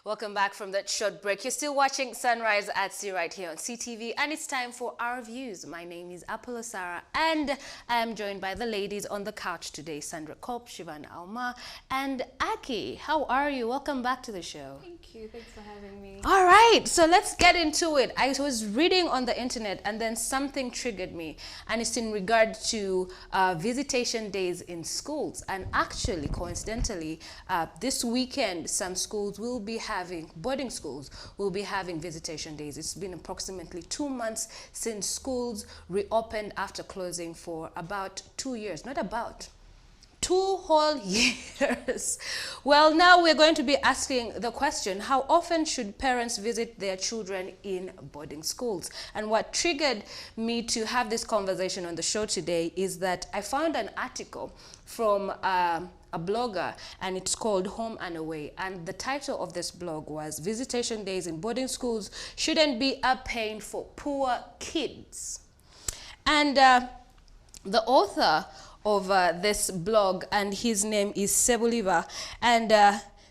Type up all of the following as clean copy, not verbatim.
Welcome back from that short break. You're still watching Sunrise at Sea right here on CTV, and it's time for our views. My name is Apollo Sarah, and I am joined by the ladies on the couch today, Sandra Kopp, Shivan Alma, and Aki. How are you? Welcome back to the show. Thank you. Thanks for having me. All right, so let's get into it. I was reading on the internet, and then something triggered me, and it's in regard to visitation days in schools. And actually, coincidentally, this weekend, some schools will be having, boarding schools will be having visitation days. It's been approximately 2 months since schools reopened after closing for about 2 years. Not about, 2 whole years. Well, now we're going to be asking the question, how often should parents visit their children in boarding schools? And what triggered me to have this conversation on the show today is that I found an article from a blogger, and it's called Home and Away, and the title of this blog was Visitation Days in Boarding Schools Shouldn't Be a Pain for Poor Kids. And the author of this blog, and his name is Sebuliva, and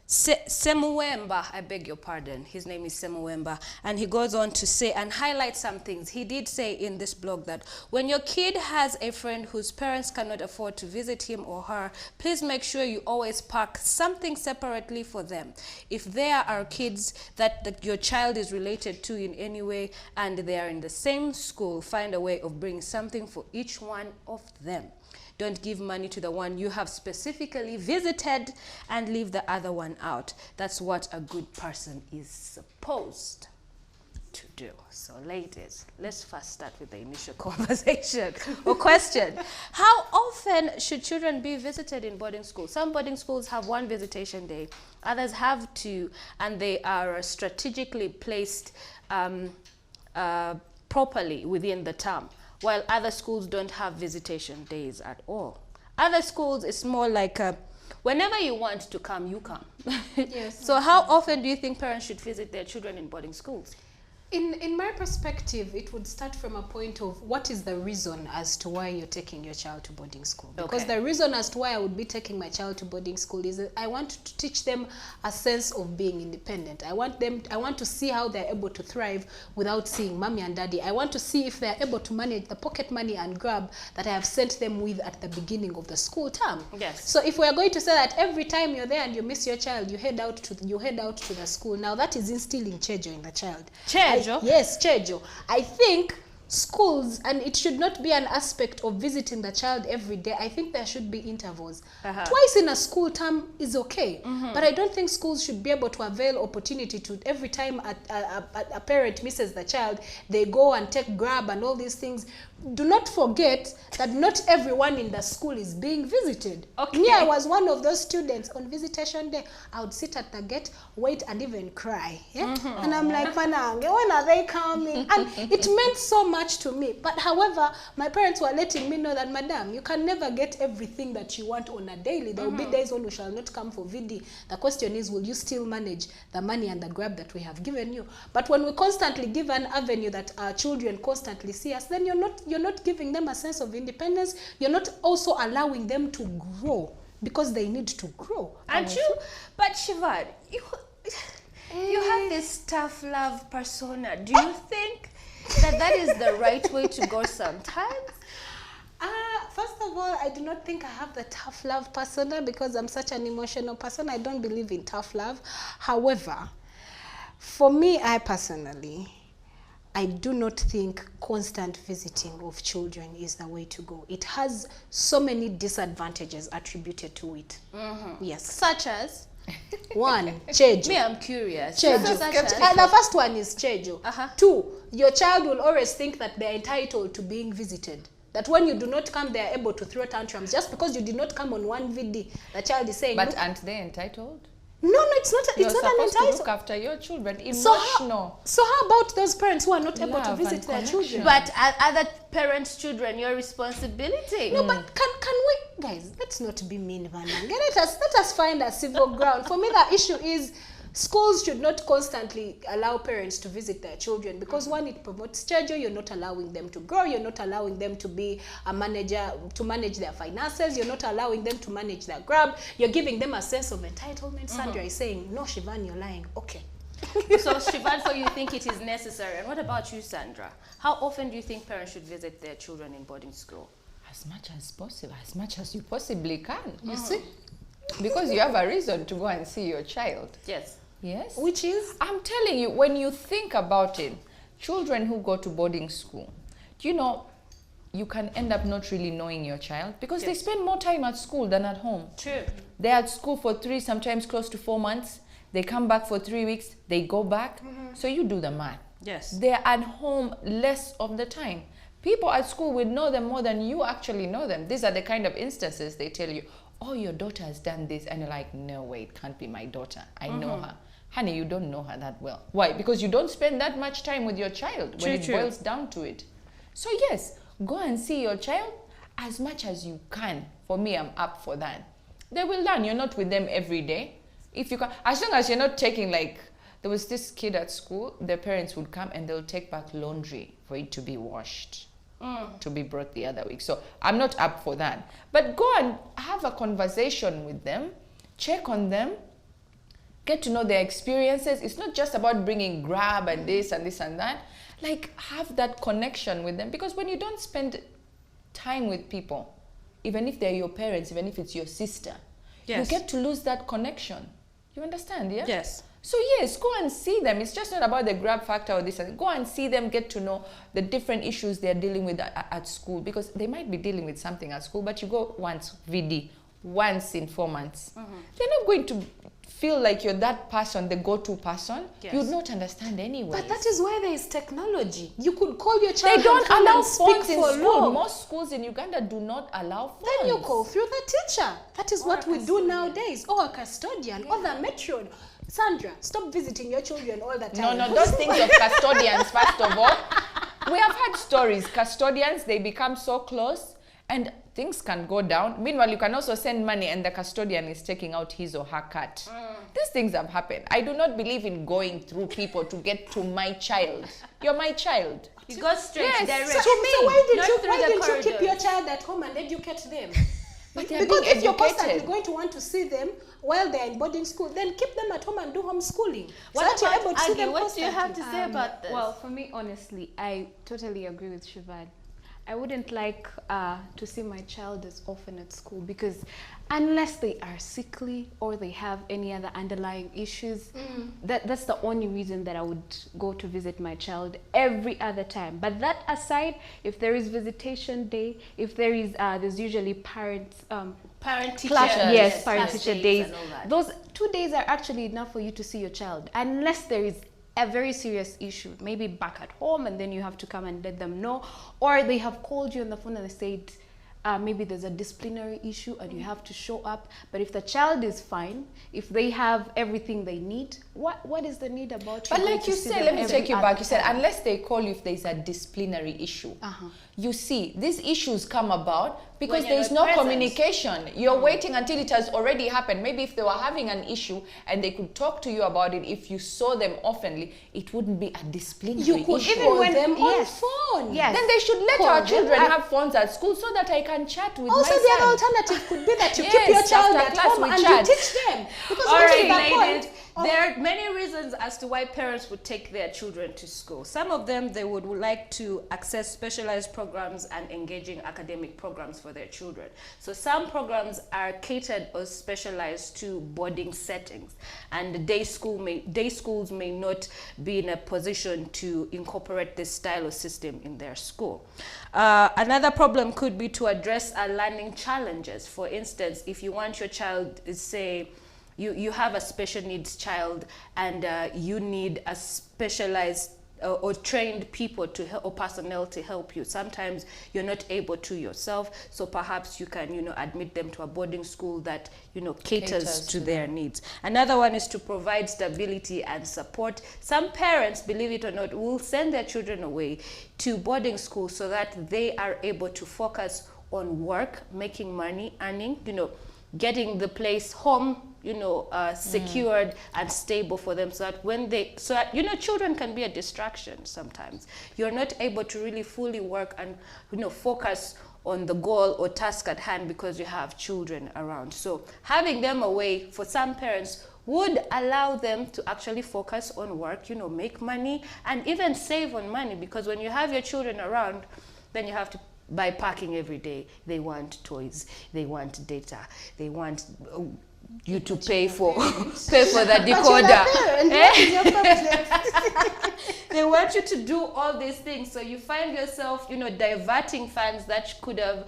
Semuwemba, I beg your pardon, his name is Semuwemba, and he goes on to say and highlight some things. He did say in this blog that when your kid has a friend whose parents cannot afford to visit him or her, please make sure you always park something separately for them. If there are kids that your child is related to in any way and they are in the same school, find a way of bringing something for each one of them. Don't give money to the one you have specifically visited and leave the other one out. That's what a good person is supposed to do. So ladies, let's first start with the initial conversation or question. How often should children be visited in boarding schools? Some boarding schools have 1 visitation day. Others have 2, and they are strategically placed properly within the term, while other schools don't have visitation days at all. Other schools, it's more like whenever you want to come, you come. Yes. So how often do you think parents should visit their children in boarding schools? In my perspective, it would start from a point of what is the reason as to why you're taking your child to boarding school. Because the reason as to why I would be taking my child to boarding school is that I want to teach them a sense of being independent. I want to see how they're able to thrive without seeing mommy and daddy. I want to see if they're able to manage the pocket money and grab that I have sent them with at the beginning of the school term. Yes. So if we're going to say that every time you're there and you miss your child, you head out to the school, now that is instilling chejo in the child. Yes, chejo. I think schools, and it should not be an aspect of visiting the child every day. I think there should be intervals. Twice in a school term is okay, but I don't think schools should be able to avail opportunity to every time a parent misses the child, they go and take grab and all these things. Do not forget that not everyone in the school is being visited. Okay. Me, I was one of those students on visitation day. I would sit at the gate, wait, and even cry. Yeah? And I'm like, Panange, when are they coming? And it meant so much to me. But however, my parents were letting me know that, Madam, you can never get everything that you want on a daily. There will be days when we shall not come for VD. The question is, will you still manage the money and the grab that we have given you? But when we constantly give an avenue that our children constantly see us, then you're not giving them a sense of independence. You're not also allowing them to grow because they need to grow. But Shivan, you have this tough love persona. Do you think that is the right way to go sometimes? First of all, I do not think I have the tough love persona because I'm such an emotional person. I don't believe in tough love. However, for me, I personally, I do not think constant visiting of children is the way to go. It has so many disadvantages attributed to it. Yes. Such as? 1, chejo. Me, I'm curious. Chejo. The first one is chejo. 2, your child will always think that they're entitled to being visited. That when you do not come, they are able to throw tantrums. Just because you did not come on one VD, the child is saying, but aren't they entitled? No, it's not. It's not an entitled. To look after your children. Emotional. So how about those parents who are not able to visit their children? But other parents' children, your responsibility. No, but can we, guys? Let's not be mean, Vananga. Let us find a civil ground. For me, the issue is schools should not constantly allow parents to visit their children, because one, it promotes schedule. You're not allowing them to grow. You're not allowing them to be a manager, to manage their finances. You're not allowing them to manage their grab. You're giving them a sense of entitlement. Sandra is saying, no, Shivan, you're lying. Okay. So Shivan, so you think it is necessary. And what about you, Sandra? How often do you think parents should visit their children in boarding school? As much as possible, as much as you possibly can. You see? Because you have a reason to go and see your child. Yes. Yes. Which is? I'm telling you, when you think about it, children who go to boarding school, you know, you can end up not really knowing your child because they spend more time at school than at home. True. They're at school for 3, sometimes close to 4 months. They come back for 3 weeks. They go back. So you do the math. Yes. They're at home less of the time. People at school will know them more than you actually know them. These are the kind of instances they tell you, oh, your daughter has done this. And you're like, no way, it can't be my daughter. I know her. Honey, you don't know her that well. Why? Because you don't spend that much time with your child when it boils down to it. So yes, go and see your child as much as you can. For me, I'm up for that. They will learn. You're not with them every day. If you can, as long as you're not taking, like, there was this kid at school, their parents would come and they'll take back laundry for it to be washed, to be brought the other week. So I'm not up for that. But go and have a conversation with them, check on them, get to know their experiences. It's not just about bringing grab and this and this and that. Like, have that connection with them. Because when you don't spend time with people, even if they're your parents, even if it's your sister, you get to lose that connection. You understand, yeah? Yes. So yes, go and see them. It's just not about the grab factor or this. Go and see them, get to know the different issues they're dealing with at school. Because they might be dealing with something at school, but you go once, VD, once in 4 months. They're not going to feel like you're that person, the go-to person. Yes. You would not understand anyway. But that is why there is technology. You could call your child. They don't and allow speak phones in for school. long. Most schools in Uganda do not allow phones. Then you call through the teacher. That is what we do nowadays. Or a custodian, or the matron. Sandra, stop visiting your children all the time. No, those things of custodians, first of all. We have had stories. Custodians, they become so close and things can go down. Meanwhile, you can also send money and the custodian is taking out his or her cut. These things have happened. I do not believe in going through people to get to my child. You're my child. You go straight direct. So why didn't you keep corridors. your child at home and educate them? But they're Because being if you're constantly educated. going to want to see them while they're in boarding school, then keep them at home and do homeschooling. What so that about you're able to see Aggie? them What do you have constantly. to say about this? Well, for me, honestly, I totally agree with Shivan. I wouldn't like to see my child as often at school because unless they are sickly or they have any other underlying issues, that's the only reason that I would go to visit my child every other time. But that aside, if there is visitation day, if there is, there's usually parents, Parent-teacher yes, class parent-teacher days. and all that. Those 2 days are actually enough for you to see your child, unless there is a very serious issue, maybe back at home, and then you have to come and let them know, or they have called you on the phone and they said, maybe there's a disciplinary issue and you have to show up. But if the child is fine, if they have everything they need, what is the need about But going like to you see said, them let me every take you other back. You said, time? unless they call you if there's a disciplinary issue. You see, these issues come about because When you're there's not no present. communication. You're waiting until it has already happened. Maybe if they were having an issue and they could talk to you about it, if you saw them oftenly, it wouldn't be a disciplinary You could issue. even when- them yes. on phone. Yes. Then they should let Call our them. children have phones at school so that I can chat with Also, my the other son. alternative could be that you Yes, keep your child after at class home we and chat. you teach them. Because All what is right, the ladies. point of- There are many reasons as to why parents would take their children to school. Some of them, they would like to access specialized programs and engaging academic programs for their children. So some programs are catered or specialized to boarding settings, and day schools may not be in a position to incorporate this style of system in their school. Another problem could be to address learning challenges. For instance, if you want your child, say, you have a special needs child and you need a specialized or trained people to help, or personnel to help you. Sometimes you're not able to yourself, so perhaps you can, admit them to a boarding school that, caters to their needs. Another one is to provide stability and support. Some parents, believe it or not, will send their children away to boarding school so that they are able to focus on work, making money, earning, getting the place home, secured and stable for them, so that when children can be a distraction sometimes. You're not able to really fully work and focus on the goal or task at hand because you have children around. So having them away for some parents would allow them to actually focus on work, make money and even save on money, because when you have your children around, then you have to buy parking every day. They want toys, they want data, they want you to pay for the decoder. They want you to do all these things, so you find yourself diverting funds that could have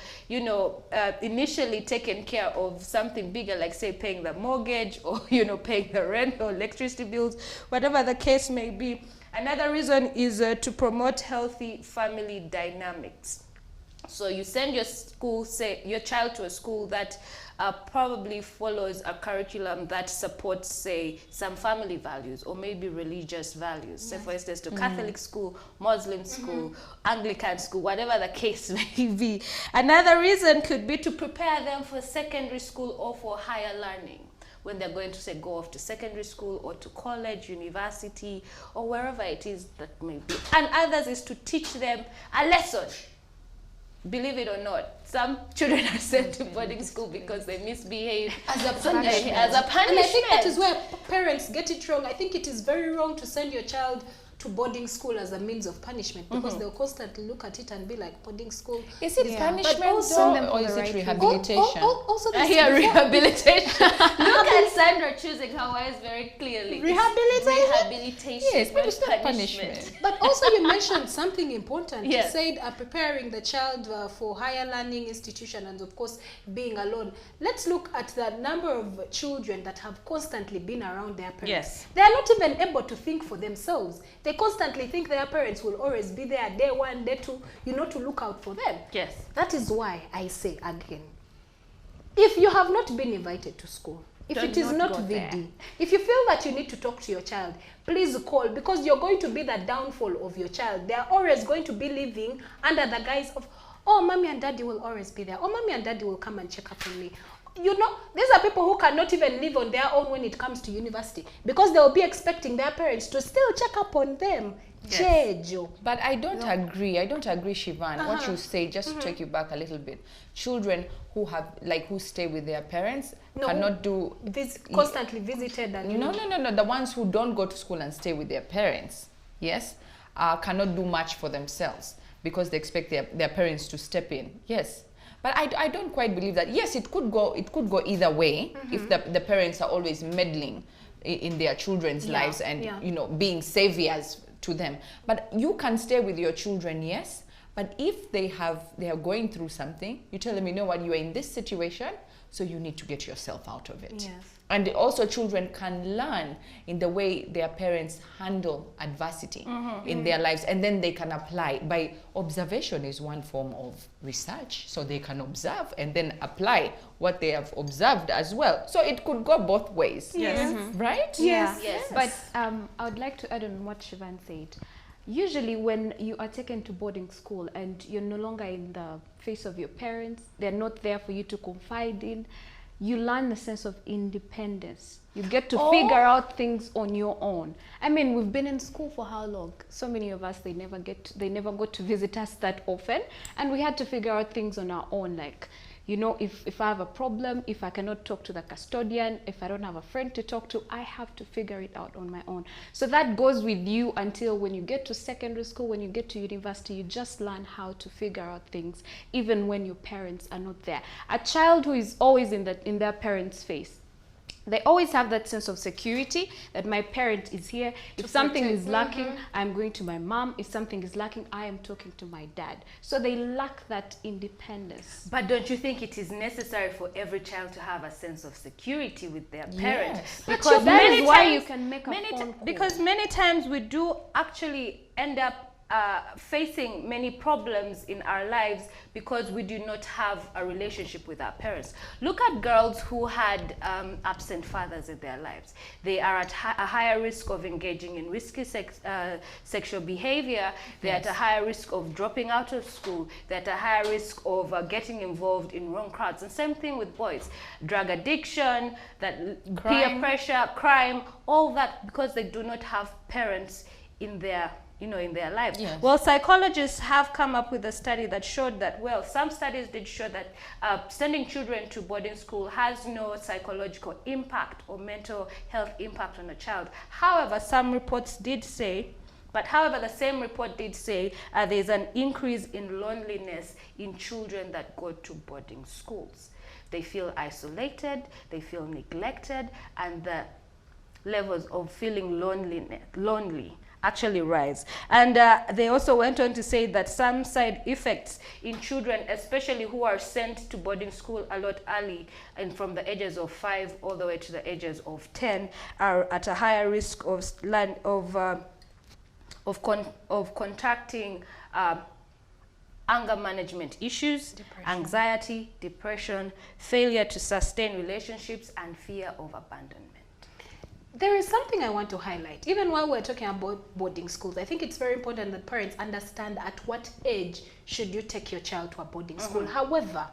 initially taken care of something bigger, like say paying the mortgage or paying the rent or electricity bills, whatever the case may be. Another reason is to promote healthy family dynamics. So you send your child to a school that probably follows a curriculum that supports, say, some family values or maybe religious values. Say, for instance, to Catholic school, Muslim school, Anglican school, whatever the case may be. Another reason could be to prepare them for secondary school or for higher learning, when they're going to, say, go off to secondary school or to college, university, or wherever it is that may be. And others is to teach them a lesson. Believe it or not, some children are sent to boarding school because they misbehave as a punishment. And I think that is where parents get it wrong. I think it is very wrong to send your child to boarding school as a means of punishment, because they'll constantly look at it and be like, boarding school. Is it punishment or is it rehabilitation? Also I hear rehabilitation. Look at Sandra choosing her words very clearly. Rehabilitation. Yes, but it's not punishment. But also you mentioned something important. Yes. You said preparing the child for higher learning institution and of course being alone. Let's look at the number of children that have constantly been around their parents. Yes. They are not even able to think for themselves. They constantly think their parents will always be there day one, day two, to look out for them. Yes. That is why I say again, if you have not been invited to school, if it is not VD, if you feel that you need to talk to your child, please call, because you're going to be the downfall of your child. They are always going to be living under the guise of, oh, mommy and daddy will always be there. Oh, mommy and daddy will come and check up on me. These are people who cannot even live on their own when it comes to university, because they will be expecting their parents to still check up on them. Yes. But I don't agree, Shivan. What you say, just to take you back a little bit. Children who who stay with their parents cannot do... constantly visited. And No. The ones who don't go to school and stay with their parents, yes, cannot do much for themselves because they expect their parents to step in. Yes. But I don't quite believe that. Yes, it could go either way if the parents are always meddling in their children's lives and being saviors to them. But you can stay with your children, yes. But if they are going through something, you tell them, you know what, you are in this situation, so you need to get yourself out of it. Yes. And also children can learn in the way their parents handle adversity in their lives, and then they can apply. By observation is one form of research, so they can observe and then apply what they have observed as well. So it could go both ways. Yes. Right? Yes. Yes. But I would like to add on what Shivan said. Usually when you are taken to boarding school and you're no longer in the face of your parents, they're not there for you to confide in, you learn a sense of independence. You get to figure out things on your own. I mean, we've been in school for how long? So many of us, they never got to visit us that often, and we had to figure out things on our own. Like, if I have a problem, if I cannot talk to the custodian, if I don't have a friend to talk to, I have to figure it out on my own. So that goes with you until when you get to secondary school, when you get to university, you just learn how to figure out things, even when your parents are not there. A child who is always in their parents' face, they always have that sense of security that my parent is here. If something is lacking, I'm going to my mom. If something is lacking, I am talking to my dad. So they lack that independence. But don't you think it is necessary for every child to have a sense of security with their parent? Yes. Because that is why you can make a phone call. Because many times we do actually end up facing many problems in our lives because we do not have a relationship with our parents. Look at girls who had absent fathers in their lives. They are at a higher risk of engaging in risky sexual behavior. They're at a higher risk of dropping out of school. They're at a higher risk of getting involved in wrong crowds. And same thing with boys. Drug addiction, peer pressure, crime, all that because they do not have parents in their in their lives. Yes. Well, psychologists have come up with a study that showed that, well, some studies did show that sending children to boarding school has no psychological impact or mental health impact on a child. However, some reports did say, the same report did say there's an increase in loneliness in children that go to boarding schools. They feel isolated, they feel neglected, and the levels of feeling lonely actually rise. And they also went on to say that some side effects in children, especially who are sent to boarding school a lot early and from the ages of 5 all the way to the ages of 10, are at a higher risk of contracting anger management issues, anxiety, depression, failure to sustain relationships, and fear of abandonment. There is something I want to highlight. Even while we're talking about boarding schools, I think it's very important that parents understand at what age should you take your child to a boarding school. However,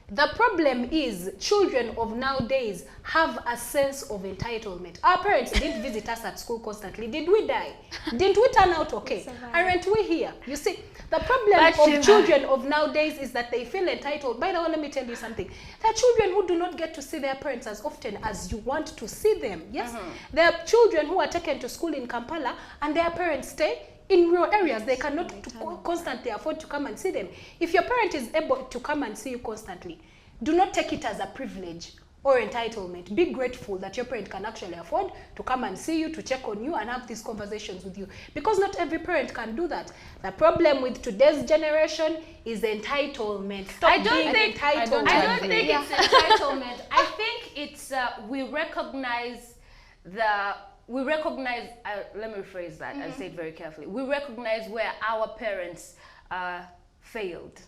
the problem is children of nowadays have a sense of entitlement. Our parents didn't visit us at school constantly. Did we die? Didn't we turn out okay? Aren't we here? You see, the problem of children of nowadays is that they feel entitled. By the way, let me tell you something. There are children who do not get to see their parents as often as you want to see them. Yes? There are children who are taken to school in Kampala and their parents stay in rural areas. They cannot constantly afford to come and see them. If your parent is able to come and see you constantly, do not take it as a privilege or entitlement. Be grateful that your parent can actually afford to come and see you, to check on you and have these conversations with you. Because not every parent can do that. The problem with today's generation is entitlement. I don't think it's entitlement. I think it's we recognize, let me rephrase that and say it very carefully. We recognize where our parents failed.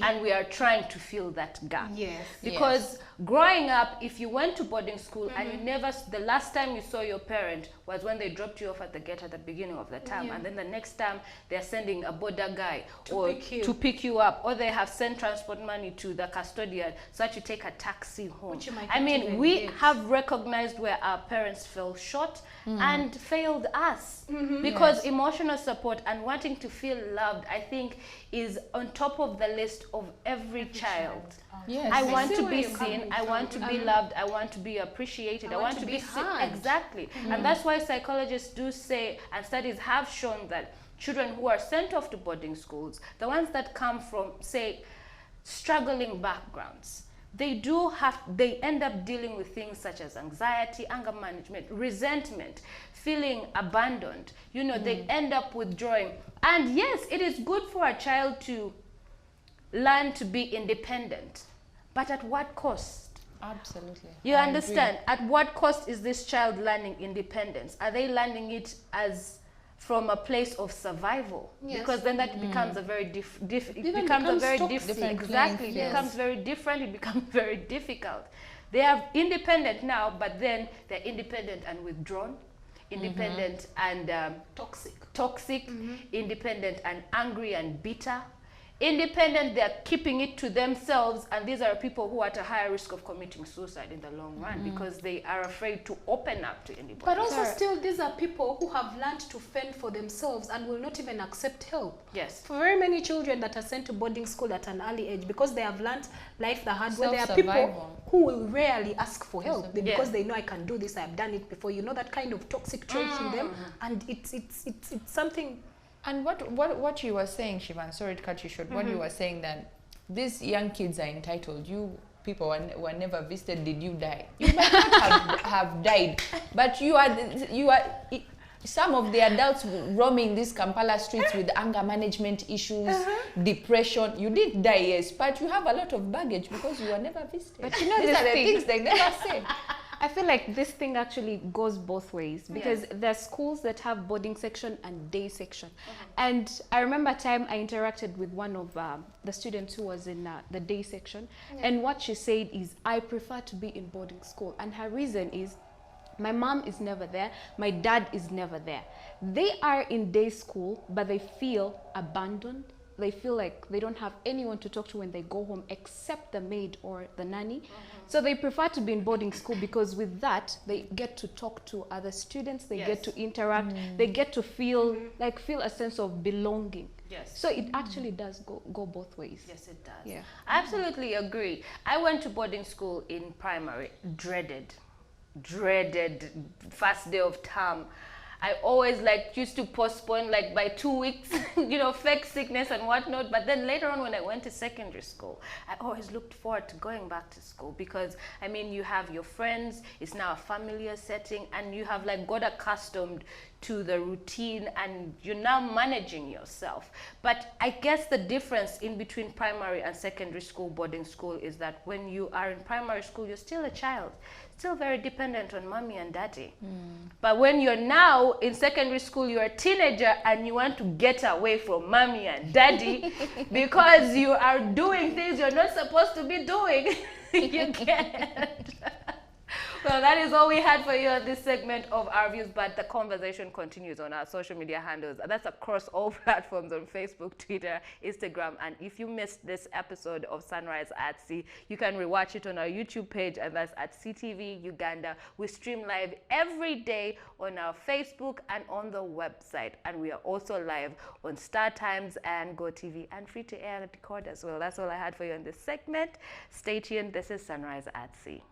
And we are trying to fill that gap. Yes. Because growing up, if you went to boarding school and the last time you saw your parent was when they dropped you off at the gate at the beginning of the term, and then the next time they're sending a border guy to pick you up, or they have sent transport money to the custodian so that you take a taxi home. I mean, we have recognized where our parents fell short and failed us because emotional support and wanting to feel loved, I think, is on top of the list of every child. Yes. I want to be seen, I want to be loved, I want to be appreciated, I want to be heard. Exactly. And that's why psychologists do say, and studies have shown, that children who are sent off to boarding schools, the ones that come from, say, struggling backgrounds, they end up dealing with things such as anxiety, anger management, resentment, feeling abandoned. They end up withdrawing. And yes, it is good for a child to learn to be independent, but at what cost? Absolutely. You understand? At what cost is this child learning independence? Are they learning it as from a place of survival? Yes. Because then that becomes a very different exactly. playing It becomes very different. It becomes very difficult. They are independent now, but then they're independent and withdrawn, independent and toxic, independent and angry and bitter. Independent, they're keeping it to themselves, and these are people who are at a higher risk of committing suicide in the long run because they are afraid to open up to anybody. But also still, these are people who have learned to fend for themselves and will not even accept help. Yes. For very many children that are sent to boarding school at an early age, because they have learned life the hard way, there are people who will rarely ask for help because they know, I can do this, I have done it before. That kind of toxic trait in them, and it's something. And what you were saying, Shivan, sorry to cut you short, what you were saying, that these young kids are entitled. You people were never visited, did you die? You might not have died, but you are some of the adults roaming these Kampala streets with anger management issues, depression. You did die, yes, but you have a lot of baggage because you were never visited. But these are the things they never say. I feel like this thing actually goes both ways because there are schools that have boarding section and day section. And I remember a time I interacted with one of the students who was in the day section. And what she said is, I prefer to be in boarding school. And her reason is, my mom is never there. My dad is never there. They are in day school, but they feel abandoned. They feel like they don't have anyone to talk to when they go home except the maid or the nanny. So they prefer to be in boarding school because with that, they get to talk to other students. They get to interact. They get to feel feel a sense of belonging. Yes. So it actually does go both ways. Yes, it does. Yeah. I absolutely agree. I went to boarding school in primary. Dreaded first day of term. I always used to postpone by 2 weeks, fake sickness and whatnot. But then later on when I went to secondary school, I always looked forward to going back to school because, I mean, you have your friends, it's now a familiar setting, and you have got accustomed to the routine and you're now managing yourself. But I guess the difference in between primary and secondary school boarding school is that when you are in primary school, you're still a child, still very dependent on mommy and daddy. But when you're now in secondary school, you're a teenager and you want to get away from mommy and daddy because you are doing things you're not supposed to be doing. You can't. Well, that is all we had for you on this segment of our views, but the conversation continues on our social media handles. That's across all platforms on Facebook, Twitter, Instagram. And if you missed this episode of Sunrise at Sea, you can rewatch it on our YouTube page, and that's at CTV Uganda. We stream live every day on our Facebook and on the website. And we are also live on Star Times and GoTV and free to air and record as well. That's all I had for you on this segment. Stay tuned. This is Sunrise at Sea.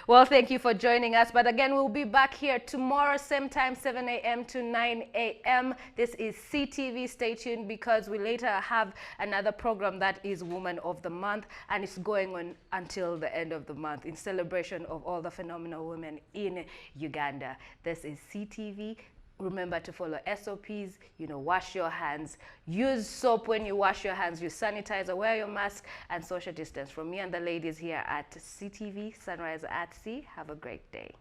Well, thank you for joining us. But again, we'll be back here tomorrow, same time, 7 a.m. to 9 a.m. This is CTV. Stay tuned because we later have another program that is Woman of the Month, and it's going on until the end of the month in celebration of all the phenomenal women in Uganda. This is CTV. Remember to follow SOPs, wash your hands, use soap when you wash your hands, use sanitizer, wear your mask, and social distance. From me and the ladies here at CTV, Sunrise at Sea, have a great day.